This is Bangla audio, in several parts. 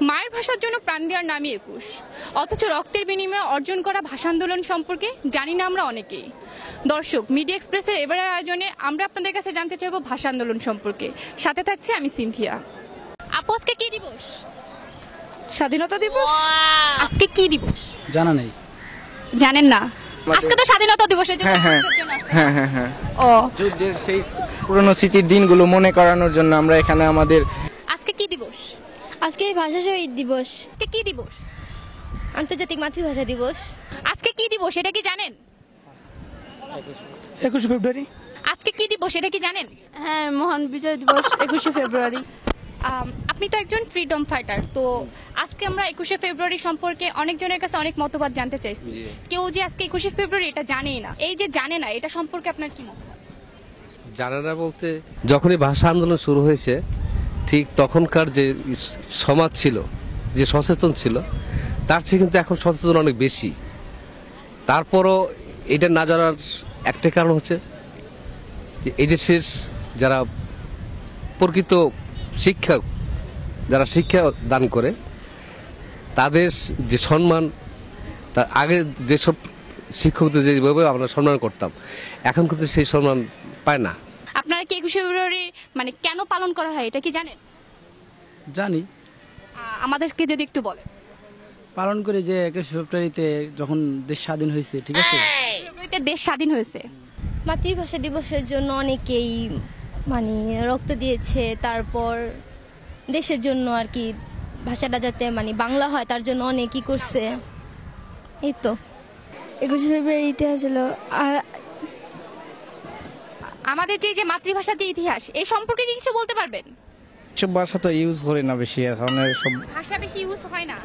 মায়ের ভাষার জন্য প্রাণ দেওয়ার নামই 21, অথচ রক্তের বিনিময়ে অর্জন করা ভাষা আন্দোলন সম্পর্কে জানি না আমরা অনেকেই। দর্শক, মিডিয়া এক্সপ্রেসের এবারের আয়োজনে আমরা আপনাদের কাছে জানতে চাইব ভাষা আন্দোলন সম্পর্কে। সাথে থাকছে আমি সিনথিয়া। আপু, আজকে কি দিবস? স্বাধীনতা দিবস। আজকে কি দিবস জানা নেই। জানেন না? আজকে তো স্বাধীনতা দিবসের জন্য হ্যাঁ ও যুদ্ধের সেই পুরনো স্মৃতির দিনগুলো মনে করানোর জন্য আমরা এখানে আমাদের আজকে কি দিবস? আজকে ভাষা শহীদ দিবস, আজকে কি দিবস? আন্তর্জাতিক মাতৃভাষা দিবস। আজকে কি দিবস এটা কি জানেন? 21 ফেব্রুয়ারি। আজকে কি দিবস এটা কি জানেন? হ্যাঁ, মহান বিজয় দিবস 21শে ফেব্রুয়ারি। আপনি তো একজন ফ্রিডম ফাইটার, তো আজকে আমরা 21শে ফেব্রুয়ারি সম্পর্কে অনেকজনের কাছে অনেক মতবাদ জানতে চাইছি। কেউ যে আজকে 21শে ফেব্রুয়ারি এটা জানেই না, এই যে জানে না, এটা সম্পর্কে আপনার কি মতবাদ? জানে না বলতে, যখনই ভাষা আন্দোলন শুরু হয়েছে ঠিক তখনকার যে সমাজ ছিল, যে সচেতন ছিল, তার চেয়ে কিন্তু এখন সচেতন অনেক বেশি। তারপরও এটা না জানার একটাই কারণ হচ্ছে যে এই দেশের যারা প্রকৃত শিক্ষক, যারা শিক্ষা দান করে, তাদের যে সম্মান, তার আগে যেসব শিক্ষকদের যেভাবে আমরা সম্মান করতাম, এখন কিন্তু সেই সম্মান পায় না। আপনারা কি 21শে ফেব্রুয়ারি মানে কেন পালন করা হয় এটা কি জানেন? জানি, আমাদেরকে যদি একটু বলেন। পালন করে যে 21 ফেব্রুয়ারিতে যখন দেশ স্বাধীন হয়েছে, ঠিক আছে, ফেব্রুয়ারিতে দেশ স্বাধীন হয়েছে। মাতৃভাষা দিবসের জন্য অনেকেই মানে রক্ত দিয়েছে, তারপর দেশের জন্য আর কি ভাষাটা যাতে মানে বাংলা হয় তার জন্য অনেকই করছে। এই তো 21শে ফেব্রুয়ারি ইতিহাস হলো আমাদের যে মাতৃভাষার যে ইতিহাস, এই সম্পর্কে কি কিছু বলতে পারবেন? সব ভাষা তো ইউজ করি না বেশি, এখন সব ভাষা বেশি ইউজ হয় না।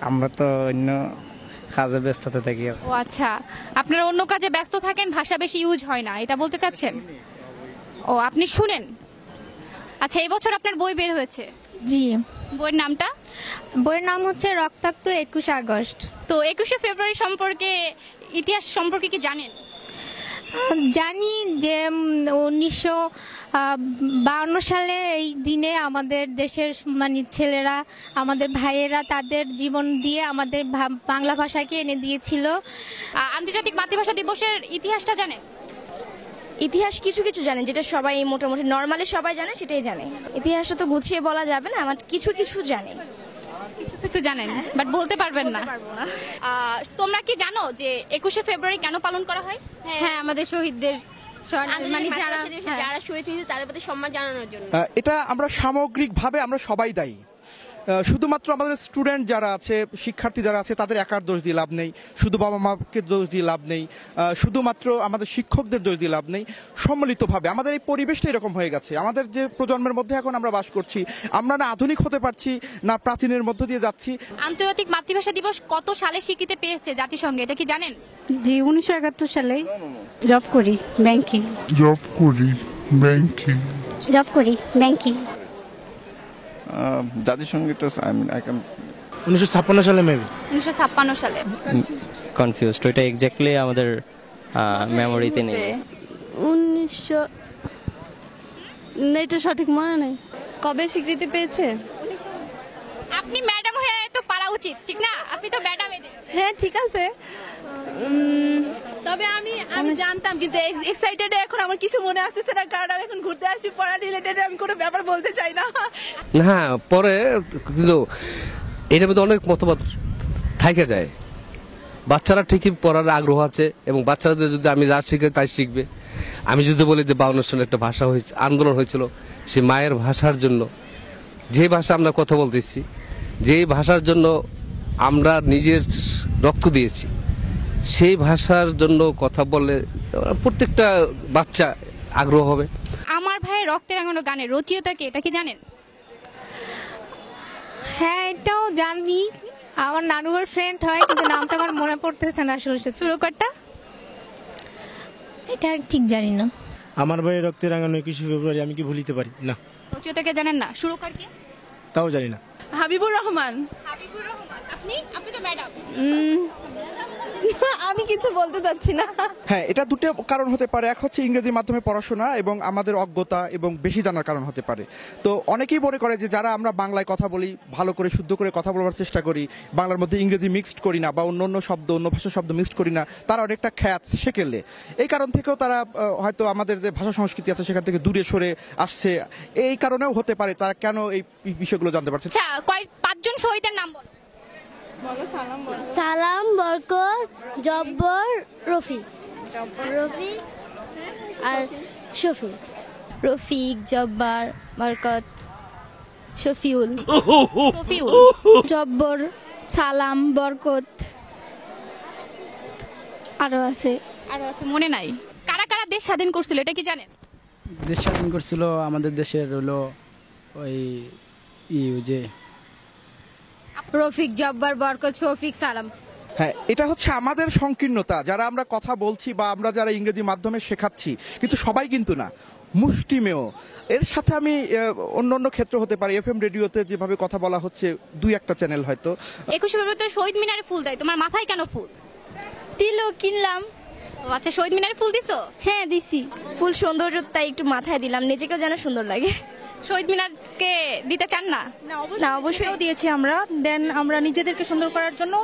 আমরা তো অন্য কাজে ব্যস্ততা থাকি। ও আচ্ছা, আপনারা অন্য কাজে ব্যস্ত থাকেন, ভাষা বেশি ইউজ হয় না, এটা বলতে চাচ্ছেন? ও, আপনি শুনেন। আচ্ছা, এই বছর আপনার বই বের হয়েছে, জি। বইয়ের নামটা? বইয়ের নাম হচ্ছে রক্তাক্ত 21 আগস্ট। তো 21শে ফেব্রুয়ারি সম্পর্কে, ইতিহাস সম্পর্কে কি জানেন? জানি যে 1952 সালে এই দিনে আমাদের দেশের মানে ছেলেরা, আমাদের ভাইয়েরা তাদের জীবন দিয়ে আমাদের বাংলা ভাষাকে এনে দিয়েছিল। আন্তর্জাতিক মাতৃভাষা দিবসের ইতিহাসটা জানেন? ইতিহাস কিছু কিছু জানে, যেটা সবাই মোটামুটি নর্মালি সবাই জানে সেটাই জানে। ইতিহাসটা তো গুছিয়ে বলা যাবে না, আমার কিছু কিছু জানে। কিছু কিছু জানেন, বাট বলতে পারবেন না। তোমরা কি জানো যে 21শে ফেব্রুয়ারি কেন পালন করা হয়? হ্যাঁ, আমাদের শহীদদের মানে যারা শহীদ হয়েছে তাদের প্রতি সম্মান জানানোর জন্য। এটা আমরা সামগ্রিকভাবে আমরা সবাই দায়ী। শুধুমাত্র আমাদের স্টুডেন্ট যারা আছে, শিক্ষার্থী যারা আছে, তাদের একার দোষ দিয়ে লাভ নেই, শুধু বাবা মাকে দোষ দিয়ে লাভ নেই, শুধুমাত্র আমাদের শিক্ষকদের দোষ দিয়ে লাভ নেই। সম্মিলিতভাবে আমাদের এই পরিবেশটা এরকম হয়ে গেছে। আমাদের যে প্রজন্মের মধ্যে এখন আমরা বাস করছি, আমরা না আধুনিক হতে পারছি না প্রাচীনের মধ্য দিয়ে যাচ্ছি। আন্তর্জাতিক মাতৃভাষা দিবস কত সালে স্বীকৃতি পেয়েছে জাতিসংঘে, এটা কি জানেন? জি, 1971 সালে। জব করি ব্যাংকিং। 1956 সালে মেবি। 1956 সালে। কনফিউজড, ওইটা এক্স্যাক্টলি আমাদের মেমোরিতে নেই। 1900, এটা সঠিক মনে নেই। কবে স্বীকৃতি পেয়েছে? আপনি ম্যাডাম হয়ে তো পারা উচিত, ঠিক না? আপনি তো ম্যাডাম। হ্যাঁ, ঠিক আছে। তবে আমি জানতাম, কিন্তু এক্সাইটেড এখন আমার কিছু মনে আসছে না, কারণ আমি এখন ঘুরতে আসছি, পড়া রিলেটেড আমি কোনো ব্যাপার বলতে চাই না। হ্যাঁ, পরে কিন্তু এটার মধ্যে অনেক মতবাদ থাইকে যায়। বাচ্চারা ঠিকই পড়ার আগ্রহ আছে, এবং বাচ্চাদের যদি আমি যা শিখে তাই শিখবে। আমি যদি বলি যে 52 সালে একটা ভাষা হয়েছে, আন্দোলন হয়েছিল, সে মায়ের ভাষার জন্য, যে ভাষা আমরা কথা বলতেছি, যে ভাষার জন্য আমরা নিজের রক্ত দিয়েছি, সেই ভাষার জন্য কথা বললে প্রত্যেকটা বাচ্চা আগ্রহ হবে। আমার ভাইয়ের রক্তের রাঙানো গানের রচয়িতা কে, এটা কি জানেন? হ্যাঁ, এটাও জানি, আমার নানুর ফ্রেন্ড হয়, কিন্তু নামটা আমার মনে পড়তেছে না আসলে। সুরকারটা? এটা ঠিক জানি না। আমার ভাইয়ের রক্তে রাঙানো 21 ফেব্রুয়ারি আমি কি ভুলিতে পারি না। রচয়িতাকে জানেন না? সুরকার কে? তাও জানি না। হাবিবুর রহমান। হাবিবুর রহমান। আপনি তো ম্যাডাম। আমি কিছু বলতে চাচ্ছি না। হ্যাঁ, এটা দুটো কারণ হতে পারে। এক হচ্ছে ইংরেজি মাধ্যমে পড়াশোনা এবং আমাদের অজ্ঞতা এবং বেশি জানার কারণ হতে পারে। তো অনেকেই মনে করে যে যারা আমরা বাংলায় কথা বলি, ভালো করে শুদ্ধ করে কথা বলবার চেষ্টা করি, বাংলার মধ্যে ইংরেজি মিক্সড করি না বা অন্য অন্য শব্দ, অন্য ভাষার শব্দ মিক্সড করি না, তারা অনেকটা খ্যাত সেকেলে। এই কারণ থেকেও তারা হয়তো আমাদের যে ভাষা সংস্কৃতি আছে সেখান থেকে দূরে সরে আসছে। এই কারণেও হতে পারে তারা কেন এই বিষয়গুলো জানতে পারছে। আচ্ছা, পাঁচজন শহীদের নাম বলো। সালাম, বরকত, জব্বর, রফি। রফিক আর শফি। রফিক, জব্বার, বরকত, শফিউল। শফিউল, জব্বর, সালাম, বরকত, আরো আছে। আরো আছে মনে নাই। কারা কারা দেশ স্বাধীন করছিল এটা কি জানেন? দেশ স্বাধীন করছিল আমাদের দেশের হলো ওই যে রফিক, জব্বার, বরকত, শফিক, সালাম। হ্যাঁ, এটা হচ্ছে আমাদের সংকীর্ণতা, যারা আমরা কথা বলছি বা আমরা যারা ইংরেজি মাধ্যমে শেখাচ্ছি, কিন্তু সবাই কিন্তু না, মুষ্টিমেয়। এর সাথে আমি অন্য অন্য ক্ষেত্র হতে পারে, এফএম রেডিওতে যেভাবে কথা বলা হচ্ছে, দুই একটা চ্যানেল হয়তো। 21 ফেব্রুয়ারিতে শহীদ মিনারে ফুল দেয়, তোমার মাথায় কেন ফুল? তিলক কিনলাম। ও আচ্ছা, শহীদ মিনারে ফুল দিছো? হ্যাঁ, দিছি। ফুল সৌন্দর্য, তাই একটু মাথায় দিলাম, নিজেকেও যেন সুন্দর লাগে। শহীদ মিনারকে দিতে চান না? না, অবশ্যই দিয়েছি আমরা। দেন আমরা নিজেদেরকে সুন্দর করার জন্য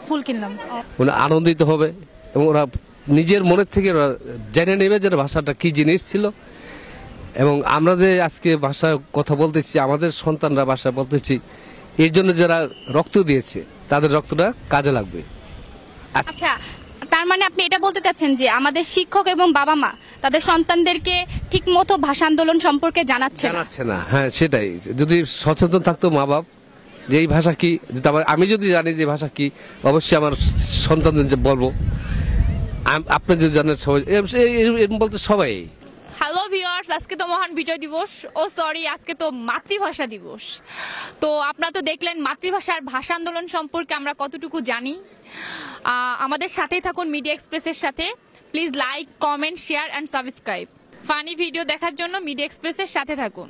ফুল কিনলাম। ওরা আনন্দিত হবে এবং ওরা নিজের মনের থেকে ওরা জেনে নেবে যে ভাষাটা কি জিনিস ছিল। এবং আমরা যে আজকে ভাষায় কথা বলতেছি, আমাদের সন্তানরা ভাষা বলতেছি, এর জন্য যারা রক্ত দিয়েছে তাদের রক্তটা কাজে লাগবে। আচ্ছা, তার মানে আপনি এটা বলতে চাচ্ছেন যে আমাদের শিক্ষক এবং বাবা মা তাদের সন্তানদেরকে ঠিক মতো ভাষা আন্দোলন সম্পর্কে জানাচ্ছে না। হ্যাঁ, সেটাই। যদি সচেতন থাকতো মা বাপ যে এই ভাষা কি, আমি যদি জানি যে ভাষা কি, অবশ্যই আমার সন্তানদের বলবো। আপনি যদি জানেন সবাই বলতে সবাই। হ্যালো ভিউয়ার্স, আজকে তো মহান বিজয় দিবস, আজকে তো মাতৃভাষা দিবস। তো আপনারা তো দেখলেন মাতৃভাষার ভাষা আন্দোলন সম্পর্কে আমরা কতটুকু জানি। আমাদের সাথেই থাকুন মিডিয়া এক্সপ্রেসের সাথে। Please like, comment, share and subscribe. Funny video দেখার জন্য মিডিয়া এক্সপ্রেসের সাথে থাকুন।